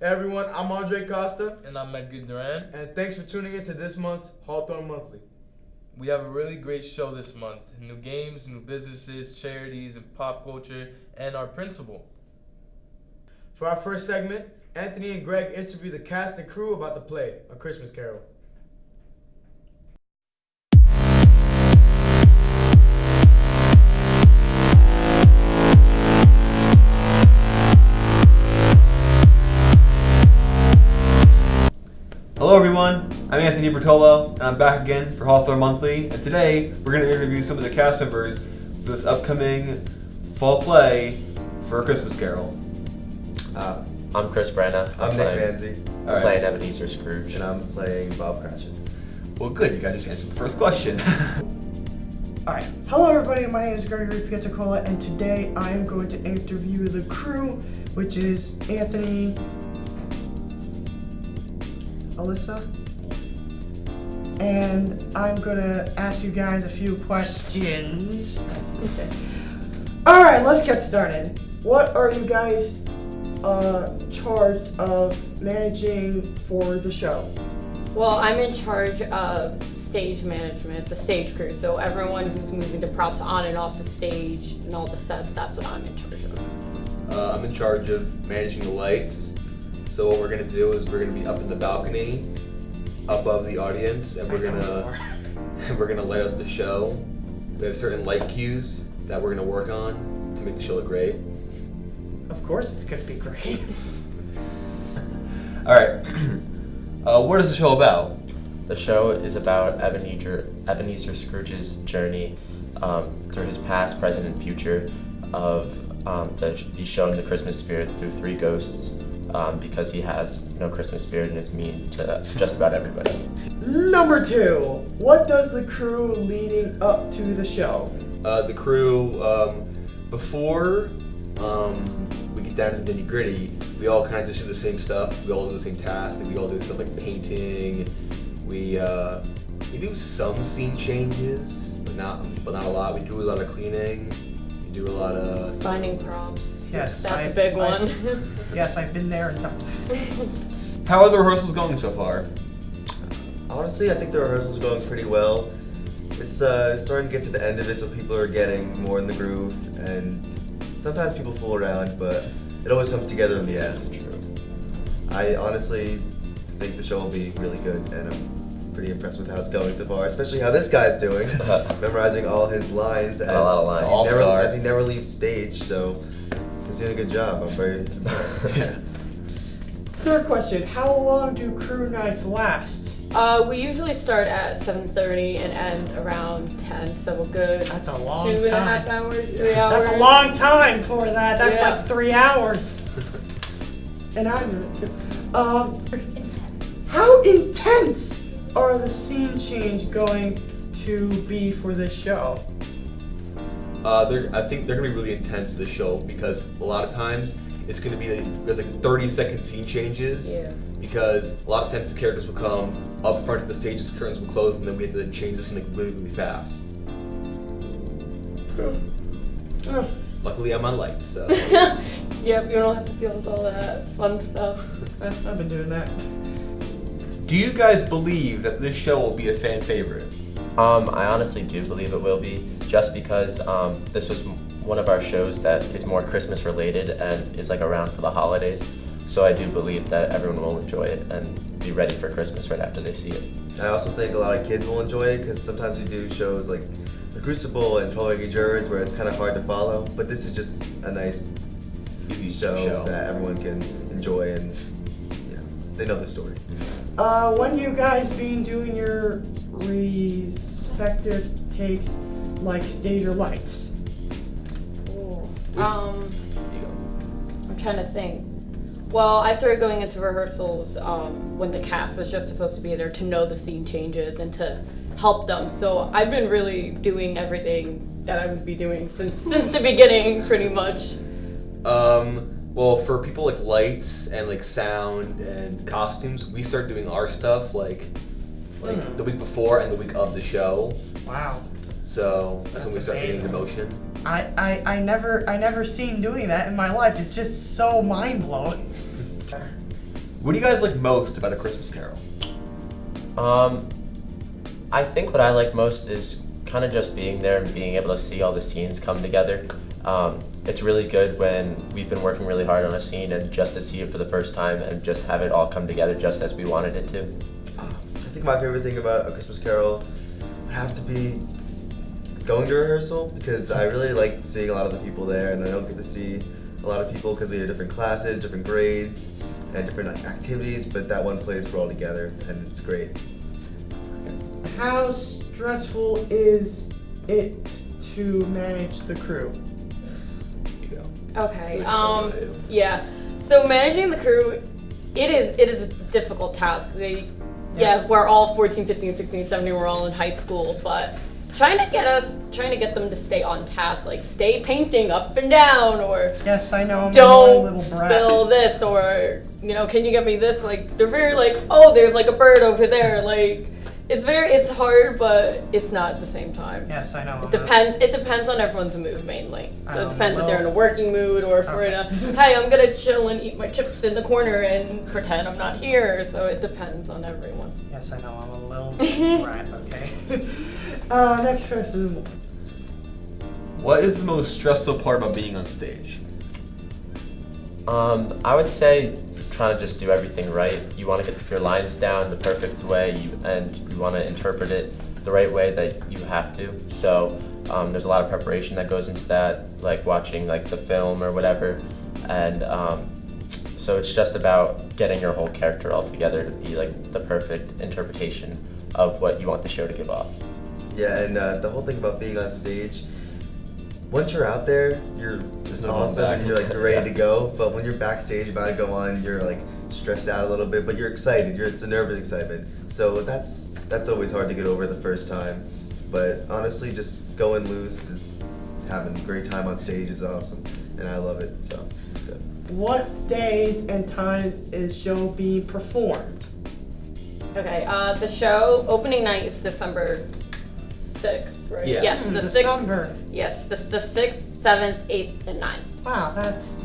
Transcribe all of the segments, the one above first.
Hey everyone, I'm Andre Costa. And I'm Edgar Duran. And thanks for tuning in to this month's Hawthorne Monthly. We have a really great show this month. New games, new businesses, charities, and pop culture, and our principal. For our first segment, Anthony and Greg interview the cast and crew about the play, A Christmas Carol. Hello everyone, I'm Anthony Bertolo, and I'm back again for Hawthorne Monthly, and today we're going to interview some of the cast members for this upcoming fall play for A Christmas Carol. I'm Chris Brenna. I'm Nick Manzi. I'm playing Ebenezer Scrooge. And I'm playing Bob Cratchit. Well good, you guys just answered the first question. Alright, hello everybody, my name is Gregory Pietacola, and today I am going to interview the crew, which is Anthony, Alyssa, and I'm gonna ask you guys a few questions. Alright, let's get started. What are you guys charged of managing for the show? Well, I'm in charge of stage management, the stage crew, so everyone who's moving the props on and off the stage and all the sets, that's what I'm in charge of. I'm in charge of managing the lights. So what we're gonna do is we're gonna be up in the balcony, above the audience, and we're gonna light up the show. We have certain light cues that we're gonna work on to make the show look great. Of course it's gonna be great. Alright, what is the show about? The show is about Ebenezer Scrooge's journey through his past, present, and future to be shown the Christmas spirit through three ghosts because he has no Christmas spirit and is mean to just about everybody. Number 2, what does the crew leading up to the show? The crew, before we get down to the nitty gritty, we all kind of just do the same stuff. We all do the same tasks. We all do stuff like painting. We do some scene changes, but not a lot. We do a lot of cleaning. We do a lot of Finding props. Yes, That's a big one. Yes, I've been there and done that. How are the rehearsals going so far? Honestly, I think the rehearsals are going pretty well. It's starting to get to the end of it, so people are getting more in the groove, and sometimes people fool around, but it always comes together in the end. True. I honestly think the show will be really good, and I'm pretty impressed with how it's going so far, especially how this guy's doing, memorizing all his lines as he never leaves stage, so he's doing a good job. I'm very impressed. Yeah. Third question, how long do crew nights last? We usually start at 7:30 and end around 10, so a good That's a long 2.5 time. hours, 3 hours. That's a long time for that. That's Yeah. like 3 hours. And I'm in it too. How intense are the scene change going to be for this show? I think they're gonna be really intense this show because a lot of times it's gonna be there's like 30-second scene changes. Yeah. Because a lot of times the characters will come up front of the stage, the curtains will close, and then we have to change this like really, really fast. Luckily, I'm on lights, so. Yep, you don't have to deal with all that fun stuff. I've been doing that. Do you guys believe that this show will be a fan favorite? I honestly do believe it will be, just because this was one of our shows that is more Christmas related and is like around for the holidays. So I do believe that everyone will enjoy it and be ready for Christmas right after they see it. I also think a lot of kids will enjoy it because sometimes we do shows like The Crucible and 12 Angry Jurors where it's kind of hard to follow, but this is just a nice, easy show that everyone can enjoy and they know the story. When you guys been doing your respective takes, like stage or lights? Ooh. I'm trying to think. Well, I started going into rehearsals when the cast was just supposed to be there to know the scene changes and to help them. So I've been really doing everything that I would be doing since the beginning, pretty much. Well, for people like lights and like sound and costumes, we start doing our stuff like the week before and the week of the show. Wow. So that's when we start getting the motion. I never seen doing that in my life. It's just so mind blowing. What do you guys like most about A Christmas Carol? I think what I like most is kind of just being there and being able to see all the scenes come together. It's really good when we've been working really hard on a scene and just to see it for the first time and just have it all come together just as we wanted it to. I think my favorite thing about A Christmas Carol would have to be going to rehearsal, because I really like seeing a lot of the people there, and I don't get to see a lot of people because we have different classes, different grades, and different activities, but that one place we're all together, and it's great. How stressful is it to manage the crew? Okay. Yeah. So managing the crew, it is a difficult task. Yes. Yeah, we're all 14, 15, 16, 17. We're all in high school, but trying to get them to stay on task, like stay painting up and down, or Yes, I know. I'm a don't little brat. spill this, or can you get me this? Like they're very like, oh, there's like a bird over there. Like it's hard, but it's not at the same time. Yes, I know. It depends on everyone's mood mainly. So it depends if they're in a well- working mood or if we're in a, hey, I'm gonna chill and eat my chips in the corner and pretend I'm not here. So it depends on everyone. Yes, I know. I'm a little brat. Okay. Next person. What is the most stressful part about being on stage? I would say trying to just do everything right. You want to get your lines down the perfect way, and you want to interpret it the right way that you have to. So there's a lot of preparation that goes into that, like watching like the film or whatever, and so it's just about getting your whole character all together to be like the perfect interpretation of what you want the show to give off. Yeah, and the whole thing about being on stage, once you're out there, there's no awesome going back. and you're ready to go. But when you're backstage about to go on, you're like stressed out a little bit, but you're excited. It's a nervous excitement. So that's always hard to get over the first time. But honestly, just going loose is having a great time on stage is awesome, and I love it. So it's good. What days and times is show being performed? Okay. The show opening night is December 6th, right? Yeah. Yes, the 6th. December. Yes, the 6th, 7th, 8th, and 9th. Wow,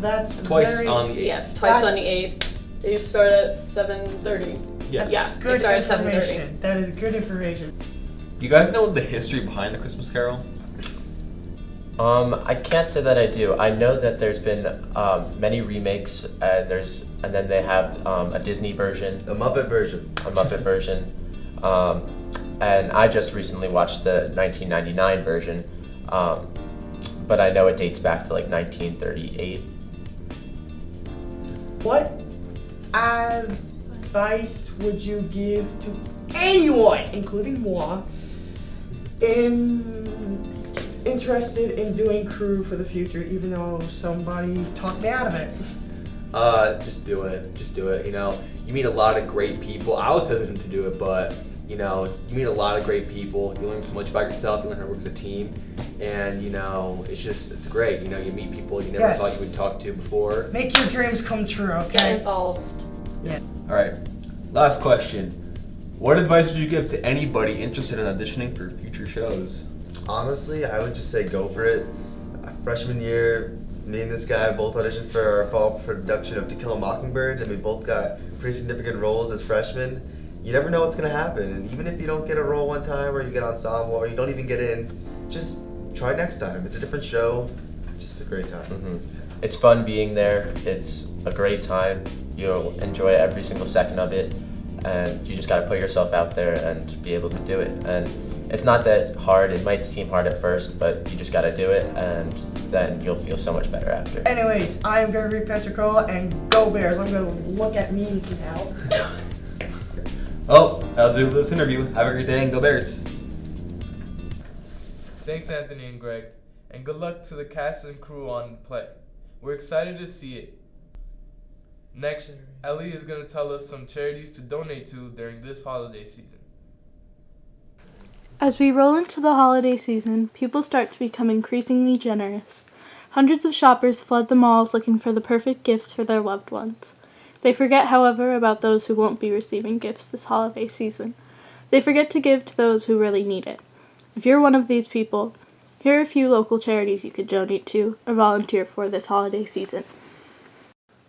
that's Twice very, on the 8th. Yes, twice on the That's- 8th. They start at 7:30. Yes. Yes, they good start at 7:30. information. That is good information. You guys know the history behind A Christmas Carol? I can't say that I do. I know that there's been many remakes, and then they have a Disney version, The Muppet version. a Muppet version, and I just recently watched the 1999 version, but I know it dates back to like 1938. What advice would you give to anyone, including moi, interested in doing crew for the future, even though somebody talked me out of it? Just do it. Just do it. You meet a lot of great people. I was hesitant to do it, but you meet a lot of great people. You learn so much about yourself. You learn how to work as a team, and it's great. You meet people you never Yes. thought you would talk to before. Make your dreams come true, Get okay? involved. All right. Last question. What advice would you give to anybody interested in auditioning for future shows? Honestly, I would just say go for it. Freshman year, me and this guy both auditioned for our fall production of To Kill a Mockingbird, and we both got pretty significant roles as freshmen. You never know what's gonna happen, and even if you don't get a role one time, or you get ensemble, or you don't even get in, just try next time. It's a different show, just a great time. Mm-hmm. It's fun being there. It's a great time. You'll enjoy every single second of it, and you just got to put yourself out there and be able to do it. And it's not that hard. It might seem hard at first, but you just got to do it, and then you'll feel so much better after. Anyways, I am Gregory Petricola, and go Bears. I'm gonna look at memes now. Well, that'll do it for this interview. Have a great day and go Bears. Thanks, Anthony and Greg, and good luck to the cast and crew on the play. We're excited to see it. Next, Ellie is going to tell us some charities to donate to during this holiday season. As we roll into the holiday season, people start to become increasingly generous. Hundreds of shoppers flood the malls looking for the perfect gifts for their loved ones. They forget, however, about those who won't be receiving gifts this holiday season. They forget to give to those who really need it. If you're one of these people, here are a few local charities you could donate to or volunteer for this holiday season.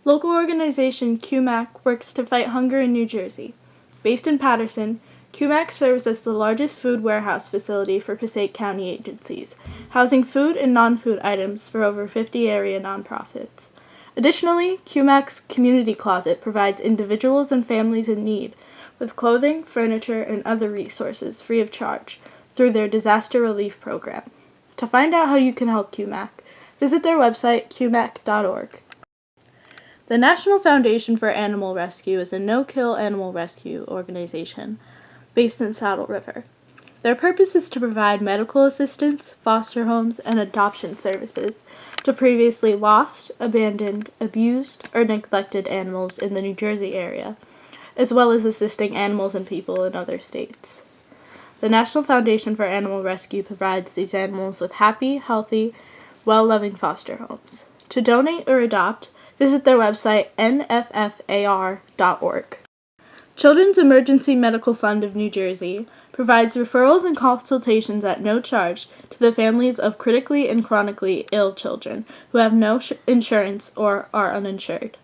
Local organization QMAC works to fight hunger in New Jersey. Based in Paterson, QMAC serves as the largest food warehouse facility for Passaic County agencies, housing food and non-food items for over 50 area nonprofits. Additionally, QMAC's Community Closet provides individuals and families in need with clothing, furniture, and other resources free of charge through their disaster relief program. To find out how you can help QMAC, visit their website, qmac.org. The National Foundation for Animal Rescue is a no-kill animal rescue organization based in Saddle River. Their purpose is to provide medical assistance, foster homes, and adoption services to previously lost, abandoned, abused, or neglected animals in the New Jersey area, as well as assisting animals and people in other states. The National Foundation for Animal Rescue provides these animals with happy, healthy, well-loving foster homes. To donate or adopt, visit their website, nffar.org. Children's Emergency Medical Fund of New Jersey provides referrals and consultations at no charge to the families of critically and chronically ill children who have no insurance or are uninsured.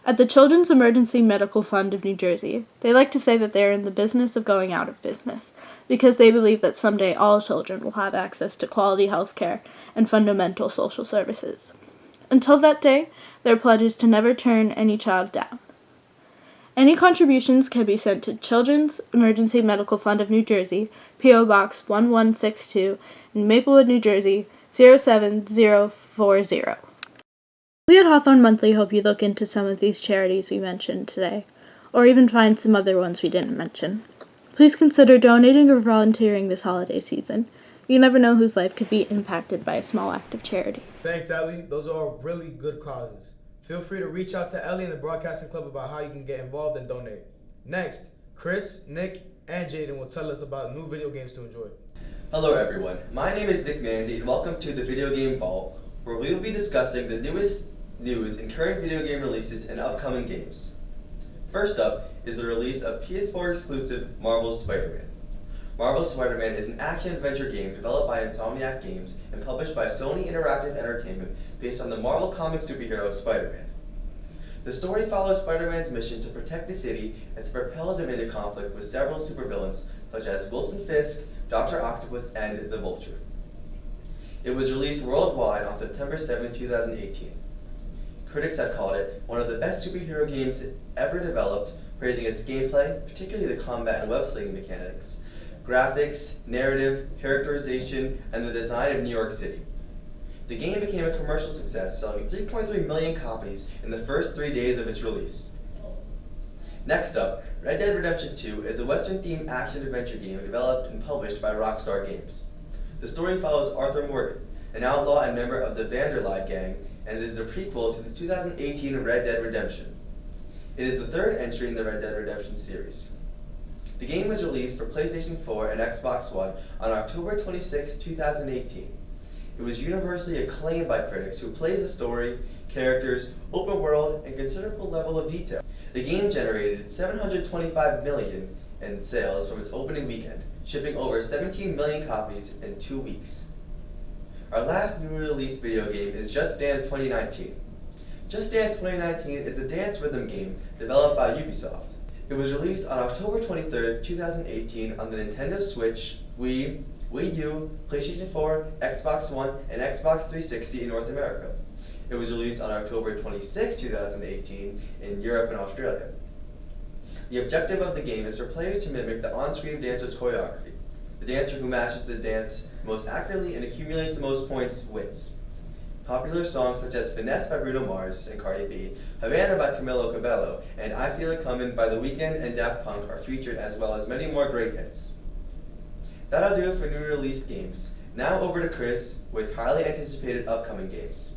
At the Children's Emergency Medical Fund of New Jersey, they like to say that they are in the business of going out of business because they believe that someday all children will have access to quality health care and fundamental social services. Until that day, their pledge is to never turn any child down. Any contributions can be sent to Children's Emergency Medical Fund of New Jersey, P.O. Box 1162, in Maplewood, New Jersey, 07040. We at Hawthorne Monthly hope you look into some of these charities we mentioned today, or even find some other ones we didn't mention. Please consider donating or volunteering this holiday season. You never know whose life could be impacted by a small act of charity. Thanks, Ellie. Those are all really good causes. Feel free to reach out to Ellie and the Broadcasting Club about how you can get involved and donate. Next, Chris, Nick, and Jaden will tell us about new video games to enjoy. Hello everyone, my name is Nick Manzi and welcome to the Video Game Vault, where we will be discussing the newest news in current video game releases and upcoming games. First up is the release of PS4 exclusive Marvel's Spider-Man. Marvel's Spider-Man is an action-adventure game developed by Insomniac Games and published by Sony Interactive Entertainment based on the Marvel comic superhero Spider-Man. The story follows Spider-Man's mission to protect the city as he propels him into conflict with several supervillains such as Wilson Fisk, Dr. Octopus, and the Vulture. It was released worldwide on September 7, 2018. Critics have called it one of the best superhero games ever developed, praising its gameplay, particularly the combat and web-slinging mechanics, graphics, narrative, characterization, and the design of New York City. The game became a commercial success, selling 3.3 million copies in the first 3 days of its release. Next up, Red Dead Redemption 2 is a Western-themed action-adventure game developed and published by Rockstar Games. The story follows Arthur Morgan, an outlaw and member of the Vanderlei gang, and it is a prequel to the 2018 Red Dead Redemption. It is the third entry in the Red Dead Redemption series. The game was released for PlayStation 4 and Xbox One on October 26, 2018. It was universally acclaimed by critics who praised the story, characters, open world, and considerable level of detail. The game generated $725 million in sales from its opening weekend, shipping over 17 million copies in 2 weeks. Our last new release video game is Just Dance 2019. Just Dance 2019 is a dance rhythm game developed by Ubisoft. It was released on October 23, 2018 on the Nintendo Switch, Wii, Wii U, PlayStation 4, Xbox One, and Xbox 360 in North America. It was released on October 26, 2018 in Europe and Australia. The objective of the game is for players to mimic the on-screen dancer's choreography. The dancer who matches the dance most accurately and accumulates the most points wins. Popular songs such as Finesse by Bruno Mars and Cardi B, Havana by Camilo Cabello, and I Feel It Comin' by The Weeknd and Daft Punk are featured, as well as many more great hits. That'll do it for new release games. Now over to Chris with highly anticipated upcoming games.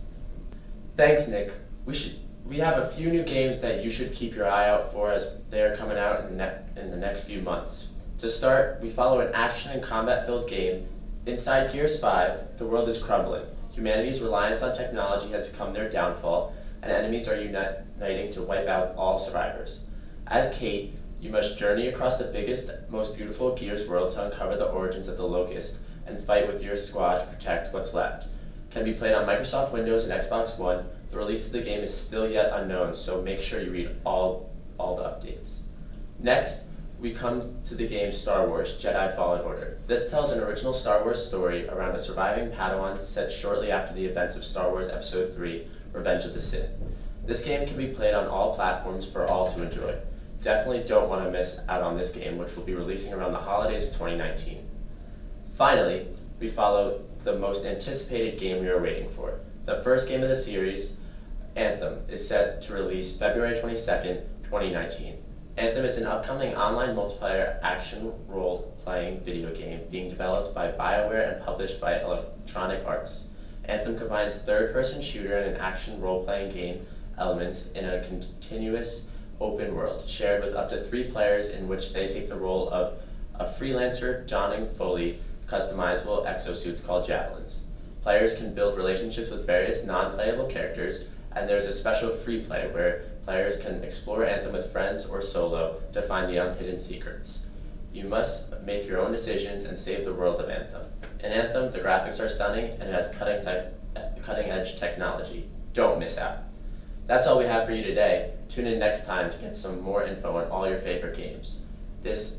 Thanks, Nick. We have a few new games that you should keep your eye out for as they are coming out in the next few months. To start, we follow an action and combat-filled game. Inside Gears 5, the world is crumbling. Humanity's reliance on technology has become their downfall, and enemies are uniting to wipe out all survivors. As Kate, you must journey across the biggest, most beautiful Gears world to uncover the origins of the Locust and fight with your squad to protect what's left. can be played on Microsoft Windows and Xbox One. The release of the game is still yet unknown, so make sure you read all the updates. Next, we come to the game Star Wars Jedi Fallen Order. This tells an original Star Wars story around a surviving Padawan set shortly after the events of Star Wars Episode 3, Revenge of the Sith. This game can be played on all platforms for all to enjoy. Definitely don't want to miss out on this game, which will be releasing around the holidays of 2019. Finally, we follow the most anticipated game we are waiting for. The first game of the series, Anthem, is set to release February 22nd, 2019. Anthem is an upcoming online multiplayer action role-playing video game being developed by BioWare and published by Electronic Arts. Anthem combines third-person shooter and an action role-playing game elements in a continuous open world, shared with up to 3 players in which they take the role of a freelancer donning fully customizable exosuits called javelins. Players can build relationships with various non-playable characters, and there's a special free play where players can explore Anthem with friends or solo to find the unhidden secrets. You must make your own decisions and save the world of Anthem. In Anthem, the graphics are stunning and it has cutting-edge technology. Don't miss out. That's all we have for you today. Tune in next time to get some more info on all your favorite games. This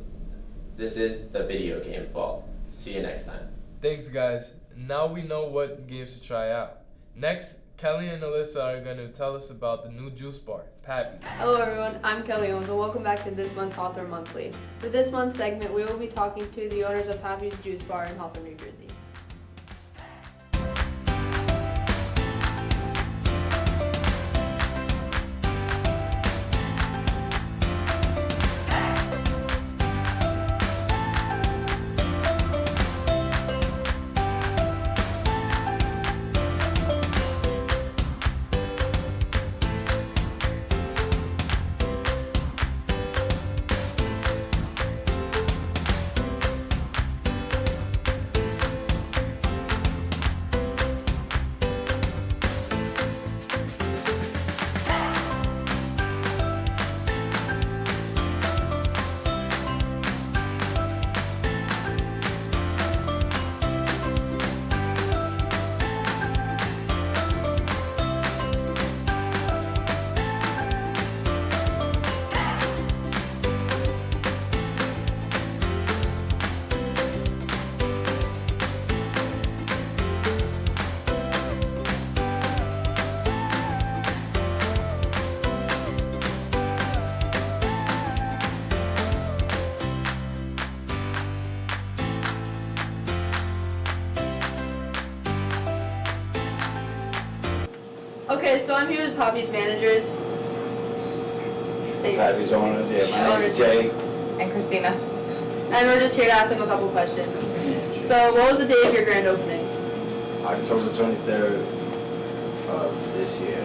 is the Video Game Vault. See you next time. Thanks, guys. Now we know what games to try out. Next, Kelly and Alyssa are going to tell us about the new juice bar, Pappy. Hello everyone, I'm Kelly Owens and welcome back to this month's Hawthorne Monthly. For this month's segment, we will be talking to the owners of Pappy's Juice Bar in Hawthorne, New Jersey. Okay, so I'm here with Pappy's managers. Say your Pappy's owners, yeah, my name is Jay. and Christina. And we're just here to ask them a couple questions. So, what was the day of your grand opening? October 23rd of this year.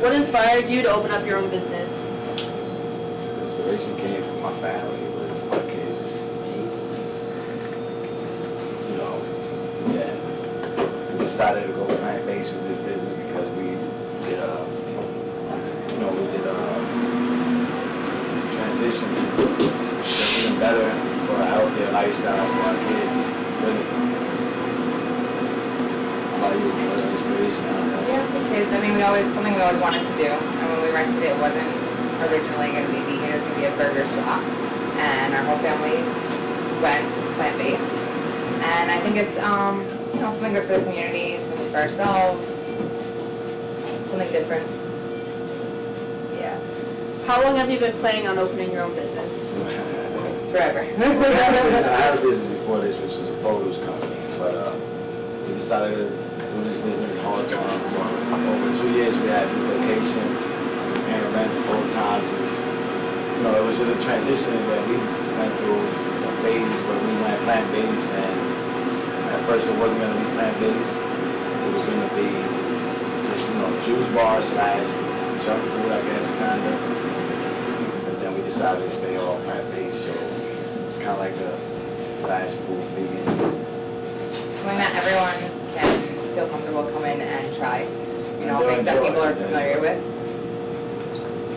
What inspired you to open up your own business? Inspiration came from my family with my kids. You know, yeah. We decided to go plant-based with this business because we did transition to even better for a healthier lifestyle for our kids. Really. How about you? What inspiration? Yeah, for kids. I mean, something we always wanted to do. And when we rented it, it wasn't originally going to be vegan. It was going to be a burger spot. And our whole family went plant-based. And I think it's, something good for the community, something for ourselves, something different. Yeah. How long have you been planning on opening your own business? Forever. I had a business before this, which was a produce company, but we decided to do this business in Hawthorne. For over 2 years, we had this location and rent the whole time. It was just a transition that we went through a phase where we went plant-based, and at first it wasn't going to be plant-based. It was going to be just, juice bar / junk food, I guess, kind of. But then we decided to stay all plant-based, so it's kind of like a fast food vegan. Something that everyone can feel comfortable coming and try. Things that people are familiar with.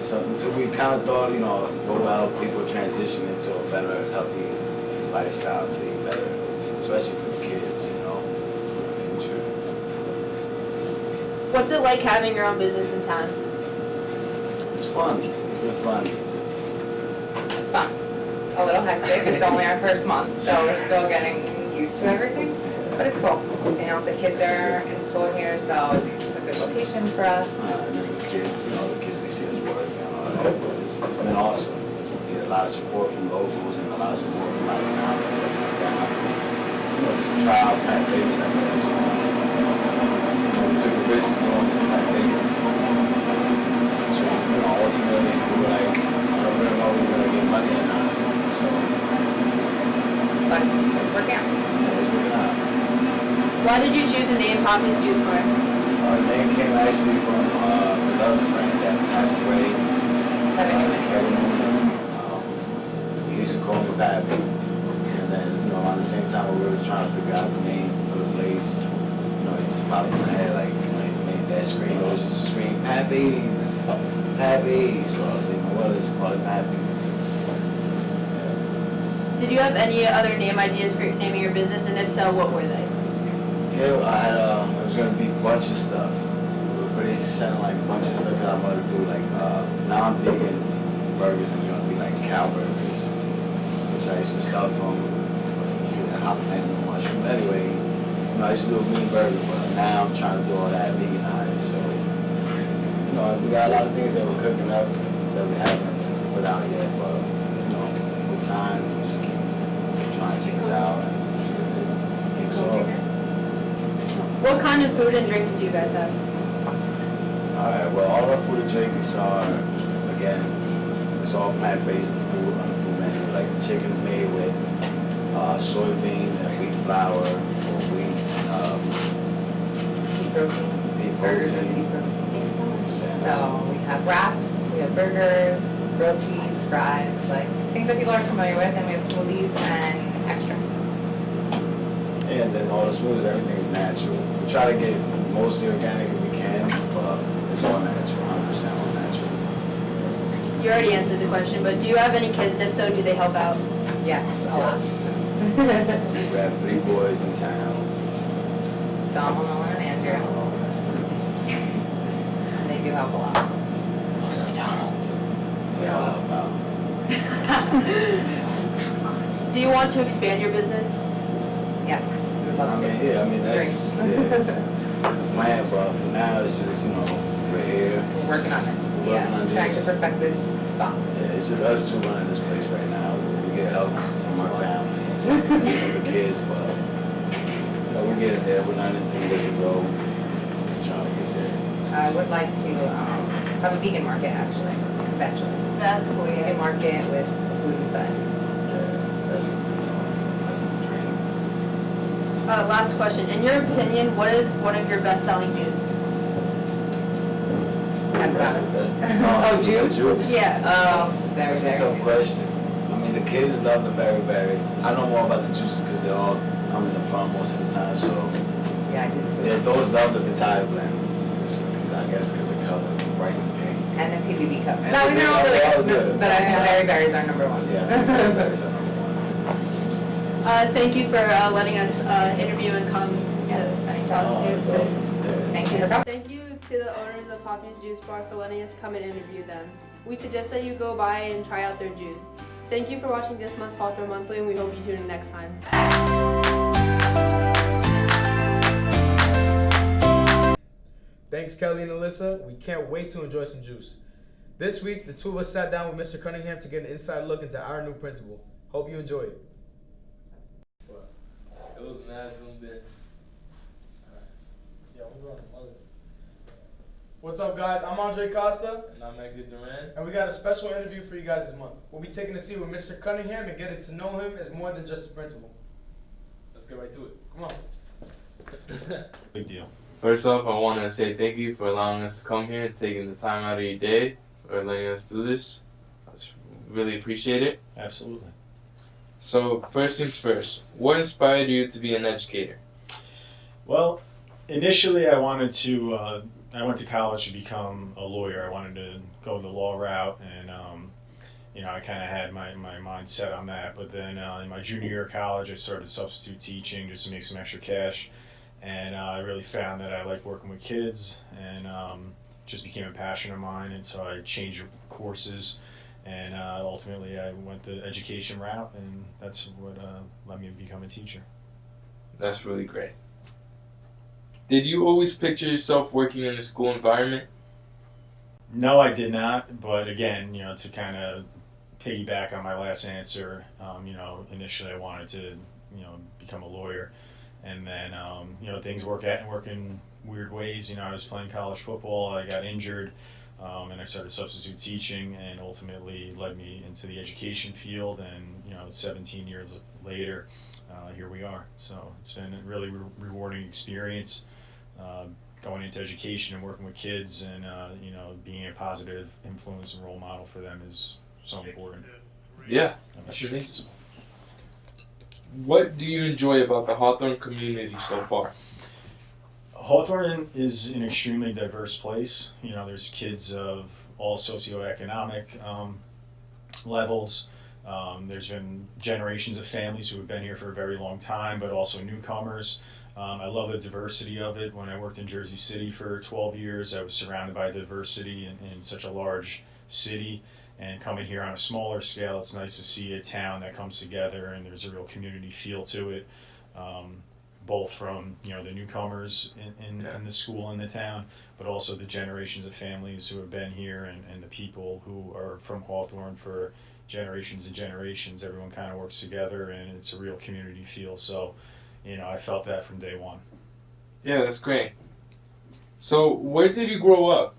So we kind of thought, what will help people transition into a better, healthy lifestyle to eat better, especially for the kids, for the What's it like having your own business in town? It's fun. It's been fun. It's fun. A little hectic. It's only our first month, so we're still getting used to everything. But it's cool. You know, the kids are in school here, so it's a good location for us. And then the kids, they see us work and all that. But it's been awesome. We get a lot of support from locals and a lot of support from out of town that come down. Just to try out plant base, I guess. We took a risk on plant base. So, ultimately, we were like, I don't really know if we're going to get money or not. So, But it's working out. yeah, it's working out. Why did you choose the name Poppy's Juice Bar? Our name came actually from another friend that passed away. Kevin Newman. He used to call me Pappy. And then, around the same time we were trying to figure out the name for the place, it just popped in my head like made that scream. It was just a scream, Pappy's, Pappy's. So I was like, well, let's call it Pappy's. Did you have any other name ideas for naming your business, and if so, what were they? Yeah, I had, it was going to be a bunch of stuff. We were pretty set on like a bunch of stuff that I wanted to do, like non-vegan burgers were going to be like cow burgers, which I used to stuff from jalapeno and mushroom. Anyway, I used to do a mean burger, but now I'm trying to do all that veganized. So, we got a lot of things that we're cooking up that we haven't put out yet, but, with time, we just keep trying things out and see what it kicks off. What kind of food and drinks do you guys have? Alright, well, all our food and drinks are, again, it's all plant-based food on the food menu. Like the chicken's made with soybeans and wheat flour or wheat, Beef protein. Burgers with beef protein. Thank you so much. So we have wraps, we have burgers, grilled cheese, fries, like things that people are familiar with, and we have smoothies and extras. And then all the smoothies, everything's natural. We try to get mostly organic if we can, but it's all natural, 100% all natural. You already answered the question, but do you have any kids, and if so, do they help out? Yes, a lot. We have 3 boys in town. Donald, Nolan, and Andrew. And they do help a lot. Mostly Donald. They all help out. Do you want to expand your business? Yes, we would love to. That's it's a plan, but for now it's just, we're here. We're working on this. We're working on Trying to this. perfect this spot. Yeah, it's just us 2 running this place right now. We get help from our family, from the kids, but we're getting there. We're learning things as we go. Trying to get there. I would like to have a vegan market actually, eventually. That's cool, yeah. Vegan market with food inside. Yeah, that's the dream. Last question. In your opinion, what is one of your best-selling juice? Oh, juice? Yeah. Oh, very, That's a very. tough question. The kids love the berry berry. I know more about the juices because I'm in the farm most of the time, so Yeah, I do. yeah, those love the Battalion blend. I guess because the colors, the bright and pink. And the PBB cup. And No, the they're all big- really all good. good. But I mean, berry berries are number one. Yeah, berry berries are number one. Thank you for letting us interview and come Yes, to anytime. talk to It's you. awesome. Yeah. Thank you for coming. Thank you to the owners of Poppy's Juice Bar for letting us come and interview them. We suggest that you go by and try out their juice. Thank you for watching this month's Hawthorne Monthly, and we hope you tune in next time. Thanks, Kelly and Alyssa. We can't wait to enjoy some juice. This week, the 2 of us sat down with Mr. Cunningham to get an inside look into our new principal. Hope you enjoyed. It was mad zoomed in. What's up, guys? I'm Andre Costa, And I'm Edgar Duran. and we got a special interview for you guys this month. We'll be taking a seat with Mr. Cunningham and getting to know him as more than just a principal. Let's get right to it. Come on. Big deal. First off, I want to say thank you for allowing us to come here and taking the time out of your day for letting us do this. I just really appreciate it. Absolutely. So, first things first, what inspired you to be an educator? Well, initially I wanted to, I went to college to become a lawyer. I wanted to go the law route, and I kind of had my mind set on that. But then in my junior year of college, I started substitute teaching just to make some extra cash. and I really found that I like working with kids, and just became a passion of mine, and so I changed courses, and ultimately I went the education route, and that's what led me to become a teacher. That's really great. Did you always picture yourself working in a school environment? No, I did not, but again, to kind of piggyback on my last answer, initially I wanted to, become a lawyer, and then, things work in weird ways. I was playing college football, I got injured, and I started substitute teaching, and ultimately led me into the education field, and, 17 years later, here we are. So it's been a really rewarding experience, going into education and working with kids, and, being a positive influence and role model for them is so important. Yeah, sure is. What do you enjoy about the Hawthorne community so far? Hawthorne is an extremely diverse place. There's kids of all socioeconomic levels. There's been generations of families who have been here for a very long time, but also newcomers. I love the diversity of it. When I worked in Jersey City for 12 years, I was surrounded by diversity in such a large city. And coming here on a smaller scale, it's nice to see a town that comes together and there's a real community feel to it, both from the newcomers in the school and the town, but also the generations of families who have been here, and the people who are from Hawthorne for generations and generations. Everyone kind of works together, and it's a real community feel. So, I felt that from day one. Yeah, that's great. So, where did you grow up?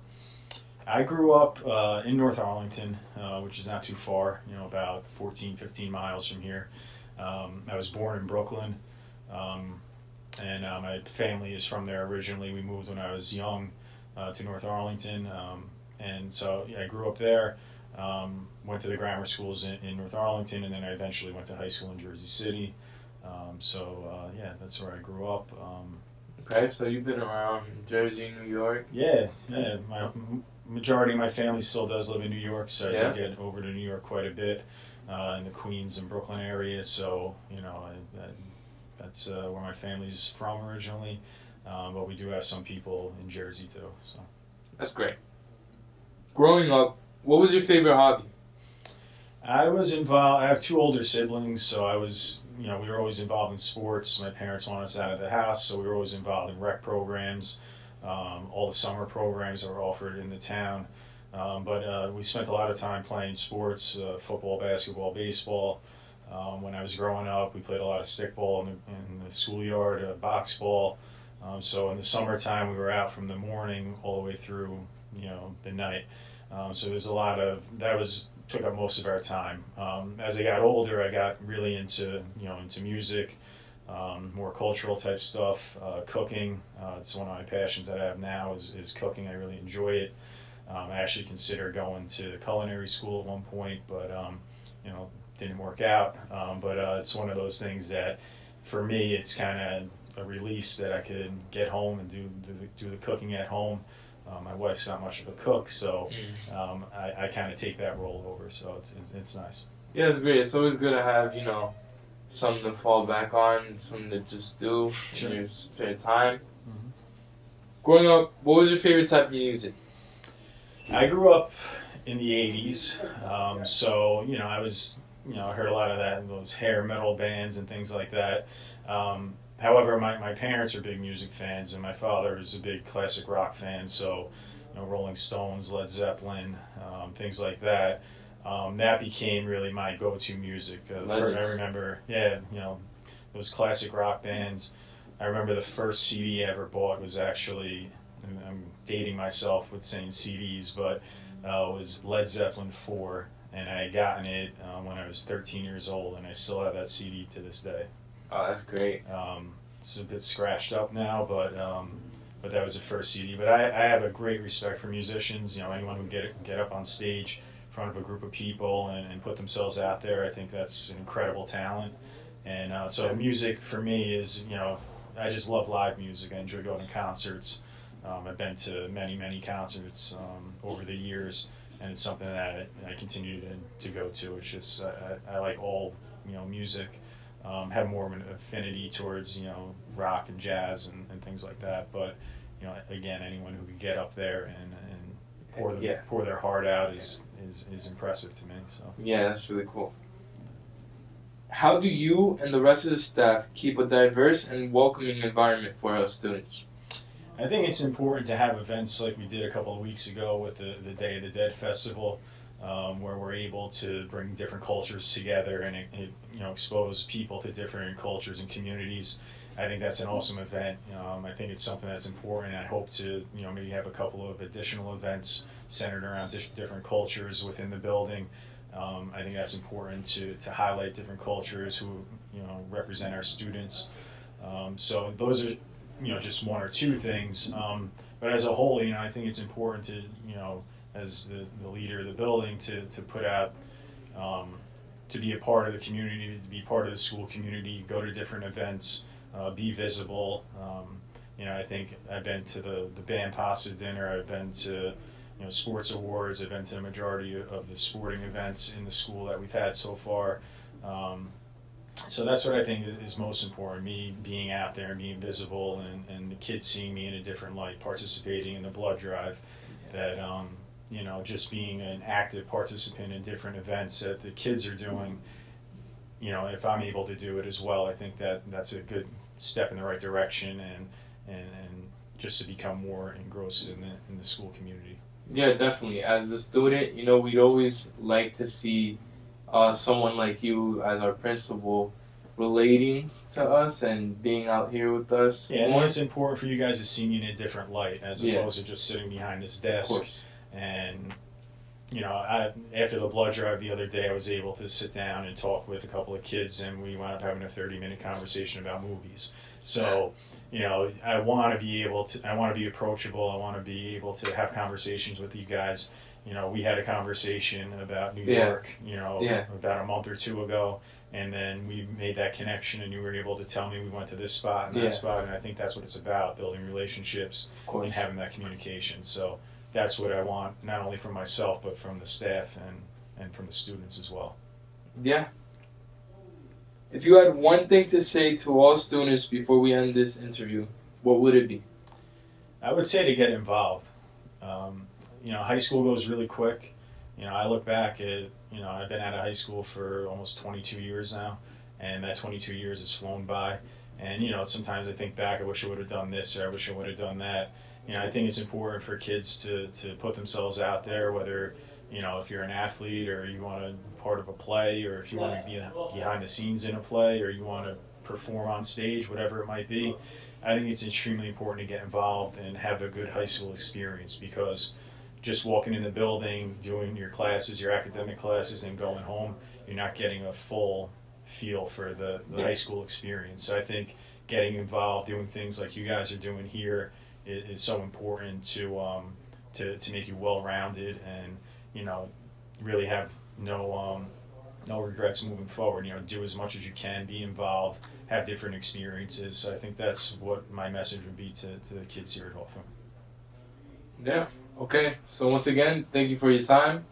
I grew up in North Arlington, which is not too far, about 14, 15 miles from here. I was born in Brooklyn, and my family is from there originally. We moved when I was young to North Arlington, and so I grew up there, went to the grammar schools in North Arlington, and then I eventually went to high school in Jersey City. That's where I grew up. Okay, so you've been around Jersey, New York? Yeah. My majority of my family still does live in New York, so I do get over to New York quite a bit, in the Queens and Brooklyn area. So that's where my family's from originally, but we do have some people in Jersey too. So that's great. Growing up, what was your favorite hobby? I was involved. I have two older siblings, so I was, we were always involved in sports. My parents wanted us out of the house, so we were always involved in rec programs. All the summer programs that were offered in the town. But we spent a lot of time playing sports, football, basketball, baseball. When I was growing up, we played a lot of stickball in the schoolyard, box ball. So in the summertime, we were out from the morning all the way through, the night. So there's a lot of, took up most of our time. As I got older, I got really into music. More cultural type stuff, cooking. It's one of my passions that I have now is cooking. I really enjoy it. I actually considered going to culinary school at one point, but didn't work out. But it's one of those things that, for me, it's kind of a release that I could get home and do the cooking at home. My wife's not much of a cook, so I kind of take that role over. So it's nice. Yeah, it's great. It's always good to have something to fall back on, something to just do in your spare time. Mm-hmm. Growing up, what was your favorite type of music? I grew up in the 80s, so I was, I heard a lot of that, those hair metal bands and things like that. However, my parents are big music fans, and my father is a big classic rock fan, so Rolling Stones, Led Zeppelin, things like that. That became really my go-to music. I remember, those classic rock bands. I remember the first CD I ever bought was actually, and I'm dating myself with saying CDs, but it was Led Zeppelin 4, and I had gotten it when I was 13 years old, and I still have that CD to this day. Oh, that's great. It's a bit scratched up now, but that was the first CD. But I have a great respect for musicians. Anyone who get up on stage in front of a group of people and put themselves out there, I think that's an incredible talent. And so music for me is, I just love live music. I enjoy going to concerts. I've been to many concerts over the years, and it's something that I continue to go to. It's just I like all music. have more of an affinity towards, rock and jazz and things like that. But, again, anyone who could get up there and pour their heart out is impressive to me. So Yeah, that's really cool. How do you and the rest of the staff keep a diverse and welcoming environment for our students? I think it's important to have events like we did a couple of weeks ago with the Day of the Dead Festival, where we're able to bring different cultures together and expose people to different cultures and communities. I think that's an awesome event. I think it's something that's important. I hope to maybe have a couple of additional events centered around different cultures within the building. I think that's important to highlight different cultures who represent our students. So those are just one or two things. But as a whole, I think it's important to as the leader of the building to put out to be a part of the community, to be part of the school community, go to different events, be visible. I think I've been to the band pasta dinner. I've been to sports awards. I've been to the majority of the sporting events in the school that we've had so far. So that's what I think is most important, me being out there and being visible and the kids seeing me in a different light, participating in the blood drive, that, just being an active participant in different events that the kids are doing, if I'm able to do it as well, I think that's a good step in the right direction and just to become more engrossed in the school community. Yeah, definitely. As a student, we'd always like to see someone like you as our principal relating to us and being out here with us. Yeah, and it's important for you guys to see me in a different light as opposed to just sitting behind this desk. And, after the blood drive the other day, I was able to sit down and talk with a couple of kids, and we wound up having a 30-minute conversation about movies. So, I want to be approachable. I want to be able to have conversations with you guys. We had a conversation about New York, about a month or two ago, and then we made that connection, and you were able to tell me we went to this spot and that spot, and I think that's what it's about, building relationships and having that communication. So that's what I want, not only from myself, but from the staff and from the students as well. Yeah. If you had one thing to say to all students before we end this interview, what would it be? I would say to get involved. High school goes really quick. I look back at, I've been out of high school for almost 22 years now, and that 22 years has flown by. And, sometimes I think back, I wish I would have done this or I wish I would have done that. I think it's important for kids to put themselves out there, whether, if you're an athlete or you want to be part of a play, or if you want to be behind the scenes in a play, or you want to perform on stage, whatever it might be. I think it's extremely important to get involved and have a good high school experience, because just walking in the building, doing your classes, your academic classes, and going home, you're not getting a full feel for the high school experience. So I think getting involved, doing things like you guys are doing here is so important to make you well-rounded and, really have no regrets moving forward. Do as much as you can, be involved, have different experiences. So I think that's what my message would be to the kids here at Hawthorne. Yeah. Okay. So once again, thank you for your time.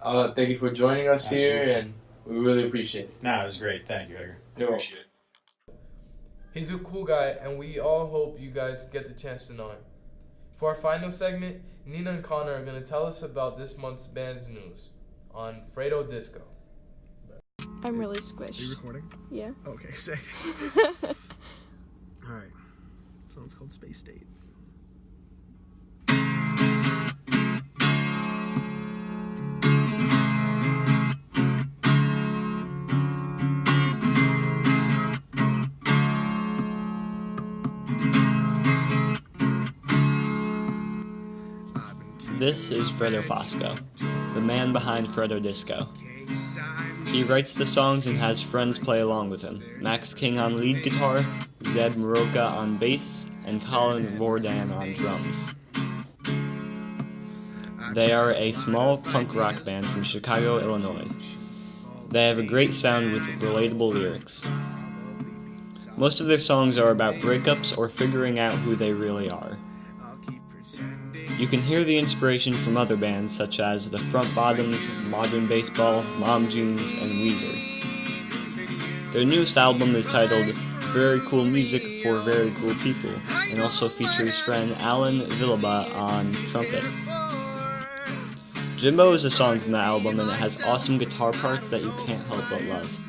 Thank you for joining us here, and we really appreciate it. No, it was great. Thank you, Edgar. Appreciate it. He's a cool guy, and we all hope you guys get the chance to know him. For our final segment, Nina and Connor are going to tell us about this month's band's news on Fredo Disco. I'm really squished. Are you recording? Yeah. Okay, sick. Alright. So it's called Space State. This is Fredo Fosco, the man behind Fredo Disco. He writes the songs and has friends play along with him. Max King on lead guitar, Zeb Maroka on bass, and Colin Vordan on drums. They are a small punk rock band from Chicago, Illinois. They have a great sound with relatable lyrics. Most of their songs are about breakups or figuring out who they really are. You can hear the inspiration from other bands such as The Front Bottoms, Modern Baseball, Mom Jeans, and Weezer. Their newest album is titled Very Cool Music for Very Cool People, and also features friend Alan Villaba on trumpet. Jimbo is a song from the album, and it has awesome guitar parts that you can't help but love.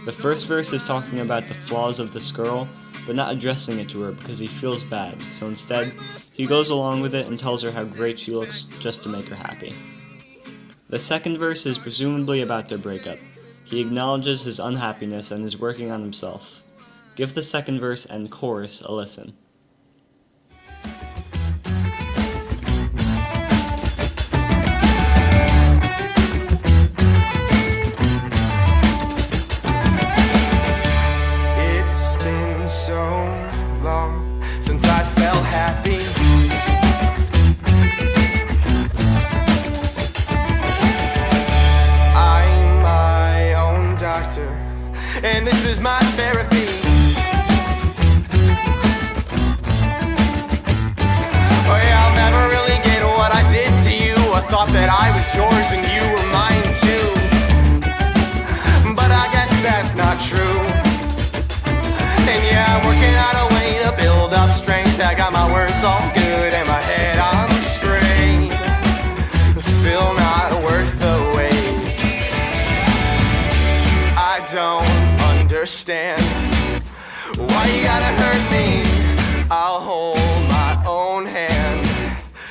The first verse is talking about the flaws of this girl, but not addressing it to her because he feels bad, so instead, he goes along with it and tells her how great she looks just to make her happy. The second verse is presumably about their breakup. He acknowledges his unhappiness and is working on himself. Give the second verse and chorus a listen. It's been so long since I felt happy. I'm my own doctor, and this is my therapy. Oh yeah, I'll never really get what I did to you. I thought that I was yours and you were mine too, but I guess that's not true. And yeah, I'm working out a way to build up strength. I got my words all good and my head on straight, but still not worth the wait. I don't understand why you gotta hurt me. I'll hold my own hand,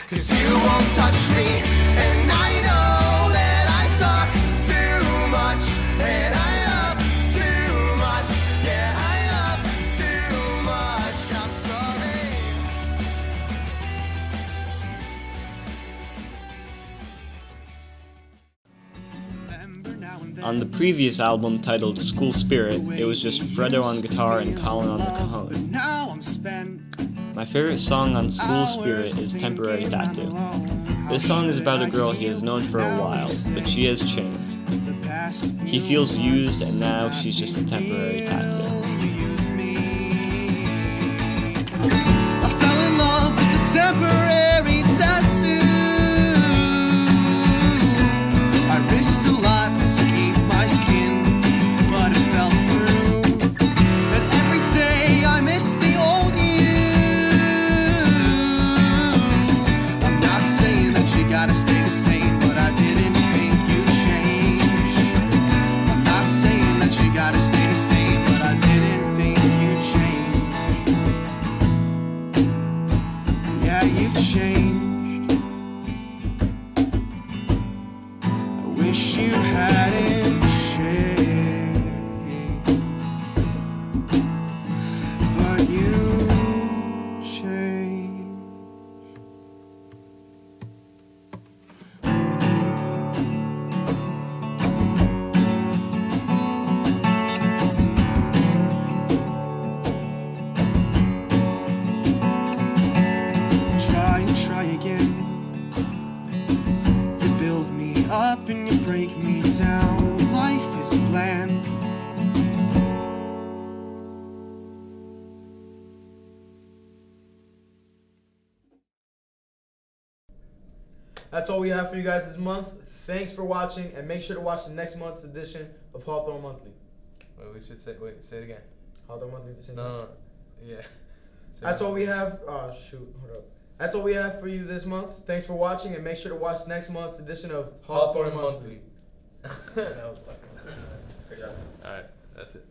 'cause you won't touch me. And I know that I talk too much, and I love too much. Yeah, I love too much. I'm sorry. On the previous album titled School Spirit, it was just Fredo on guitar and Colin on the cajon. My favorite song on School Spirit is Temporary Tattoo. This song is about a girl he has known for a while, but she has changed. He feels used, and now she's just a temporary tattoo. I fell in love with the temporary tattoo. I risked a lot to keep my skin, but it fell through. And every day I miss the old you. I'm not saying that you gotta stay the same, but I didn't think you'd change. I'm not saying that you gotta stay the same, but I didn't think you'd change. Yeah, you've changed. I wish you hadn't changed, but you changed. Try and try again. You build me up and you break me down. Life is bland. That's all we have for you guys this month. Thanks for watching, and make sure to watch the next month's edition of Hawthorne Monthly. We should say it again. Hawthorne Monthly at the same time. No, yeah. That's all we have. Oh shoot, hold up. That's all we have for you this month. Thanks for watching, and make sure to watch next month's edition of Hawthorne Monthly. That was fucking. Alright, that's it.